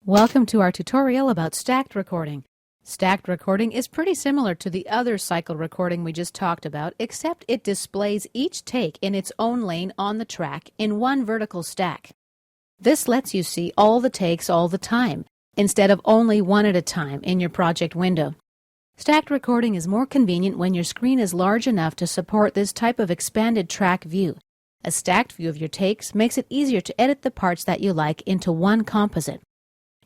Welcome to our tutorial about stacked recording. Stacked recording is pretty similar to the other cycle recording we just talked about, except it displays each take in its own lane on the track in one vertical stack. This lets you see all the takes all the time, instead of only one at a time in your project window. Stacked recording is more convenient when your screen is large enough to support this type of expanded track view. A stacked view of your takes makes it easier to edit the parts that you like into one composite.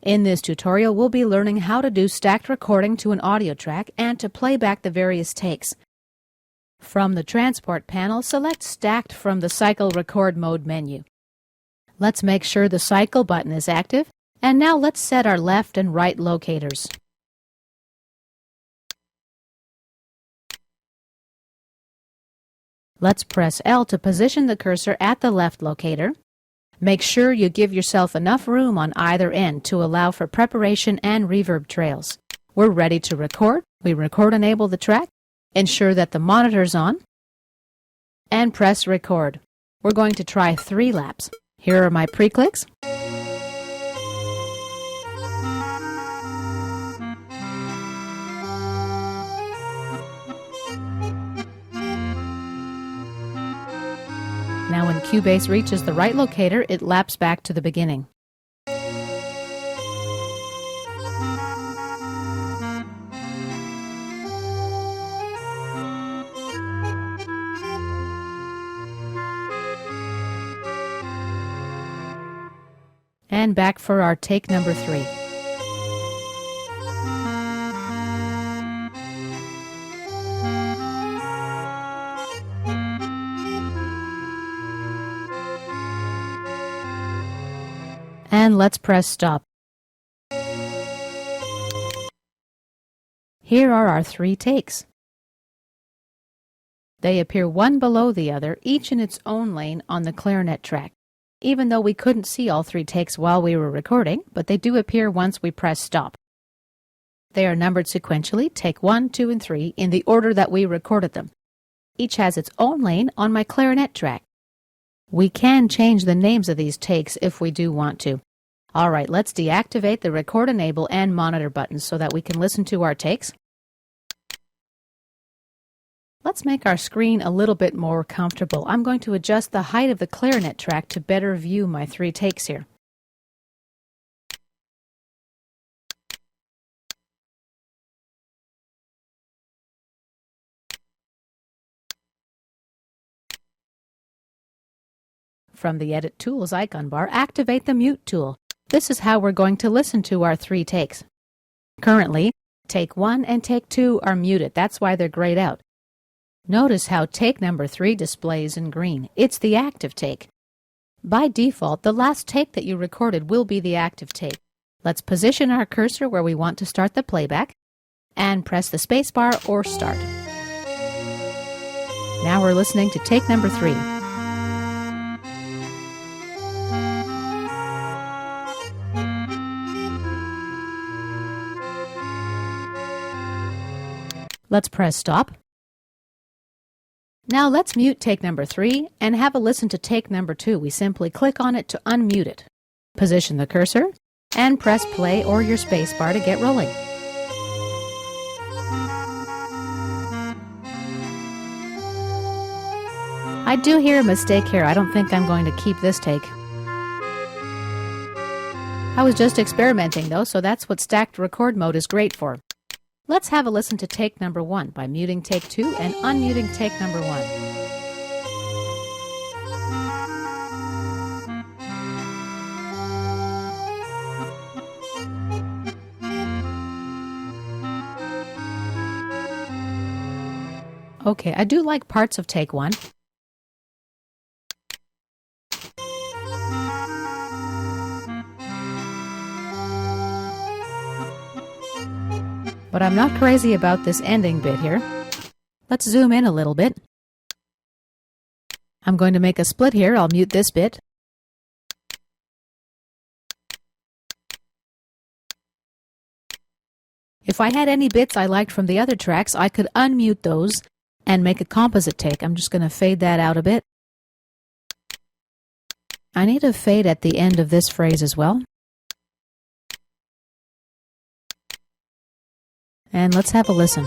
In this tutorial, we'll be learning how to do stacked recording to an audio track and to play back the various takes. From the Transport panel, select Stacked from the Cycle Record Mode menu. Let's make sure the Cycle button is active, and now let's set our left and right locators. Let's press L to position the cursor at the left locator. Make sure you give yourself enough room on either end to allow for preparation and reverb trails. We're ready to record. We record enable the track, ensure that the monitor's on, and press record. We're going to try 3 laps. Here are my pre-clicks. Now when Cubase reaches the right locator, it laps back to the beginning. And back for our take number 3. And let's press stop. Here are our 3 takes. They appear one below the other, each in its own lane on the clarinet track. Even though we couldn't see all 3 takes while we were recording, but they do appear once we press stop. They are numbered sequentially, take 1, 2, and 3, in the order that we recorded them. Each has its own lane on my clarinet track. We can change the names of these takes if we do want to. All right, let's deactivate the Record Enable and Monitor buttons so that we can listen to our takes. Let's make our screen a little bit more comfortable. I'm going to adjust the height of the clarinet track to better view my 3 takes here. From the Edit Tools icon bar, activate the Mute tool. This is how we're going to listen to our 3 takes. Currently, take 1 and take 2 are muted. That's why they're grayed out. Notice how take number 3 displays in green. It's the active take. By default, the last take that you recorded will be the active take. Let's position our cursor where we want to start the playback and press the spacebar or start. Now we're listening to take number 3. Let's press stop. Now let's mute take number 3 and have a listen to take number 2. We simply click on it to unmute it. Position the cursor and press play or your space bar to get rolling. I do hear a mistake here. I don't think I'm going to keep this take. I was just experimenting though, so that's what stacked record mode is great for. Let's have a listen to take number 1 by muting take 2 and unmuting take number 1. Okay, I do like parts of take 1. But I'm not crazy about this ending bit here. Let's zoom in a little bit. I'm going to make a split here. I'll mute this bit. If I had any bits I liked from the other tracks, I could unmute those and make a composite take. I'm just going to fade that out a bit. I need a fade at the end of this phrase as well. And let's have a listen.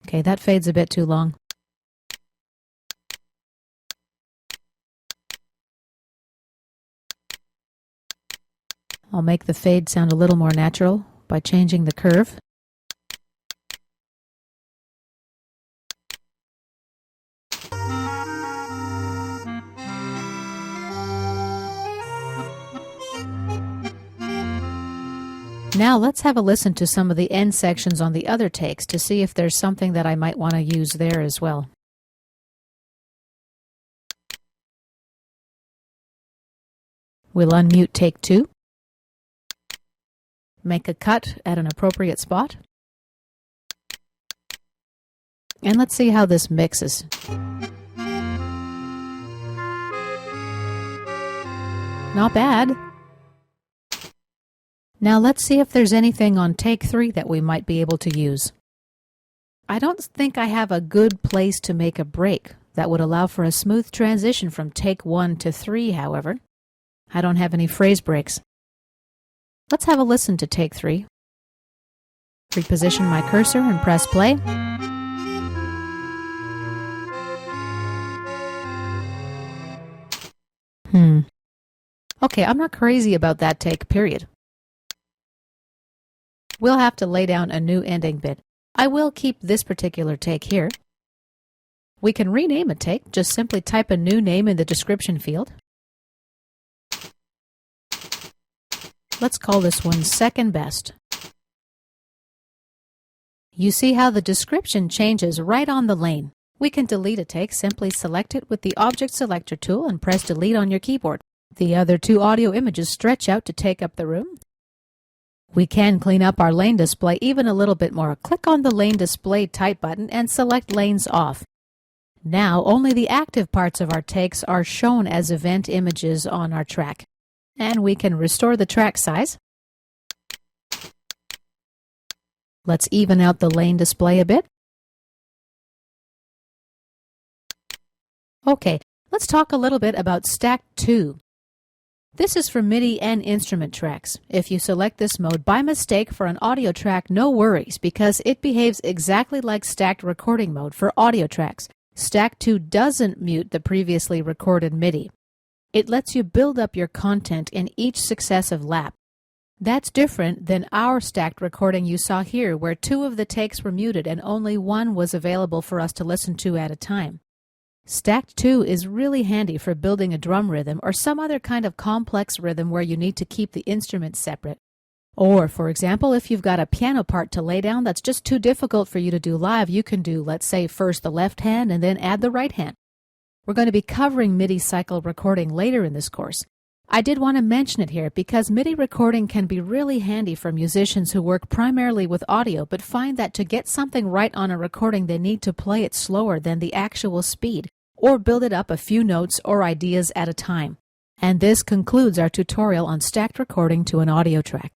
Okay, that fade's a bit too long. I'll make the fade sound a little more natural by changing the curve. Now let's have a listen to some of the end sections on the other takes to see if there's something that I might want to use there as well. We'll unmute take 2. Make a cut at an appropriate spot. And let's see how this mixes. Not bad. Now let's see if there's anything on take 3 that we might be able to use. I don't think I have a good place to make a break that would allow for a smooth transition from take 1 to 3, however. I don't have any phrase breaks. Let's have a listen to take 3. Reposition my cursor and press play. Okay, I'm not crazy about that take, period. We'll have to lay down a new ending bit. I will keep this particular take here. We can rename a take. Just simply type a new name in the description field. Let's call this one second best. You see how the description changes right on the lane. We can delete a take. Simply select it with the Object Selector tool and press Delete on your keyboard. The other two audio images stretch out to take up the room. We can clean up our lane display even a little bit more. Click on the Lane Display Type button and select Lanes Off. Now only the active parts of our takes are shown as event images on our track. And we can restore the track size. Let's even out the lane display a bit. Okay, let's talk a little bit about Stack 2. This is for MIDI and instrument tracks. If you select this mode by mistake for an audio track, no worries, because it behaves exactly like stacked recording mode for audio tracks. Stack 2 doesn't mute the previously recorded MIDI. It lets you build up your content in each successive lap. That's different than our stacked recording you saw here, where 2 of the takes were muted and only 1 was available for us to listen to at a time. Stacked 2 is really handy for building a drum rhythm or some other kind of complex rhythm where you need to keep the instruments separate. Or, for example, if you've got a piano part to lay down that's just too difficult for you to do live, you can do, let's say, first the left hand and then add the right hand. We're going to be covering MIDI cycle recording later in this course. I did want to mention it here because MIDI recording can be really handy for musicians who work primarily with audio but find that to get something right on a recording they need to play it slower than the actual speed, or build it up a few notes or ideas at a time. And this concludes our tutorial on stacked recording to an audio track.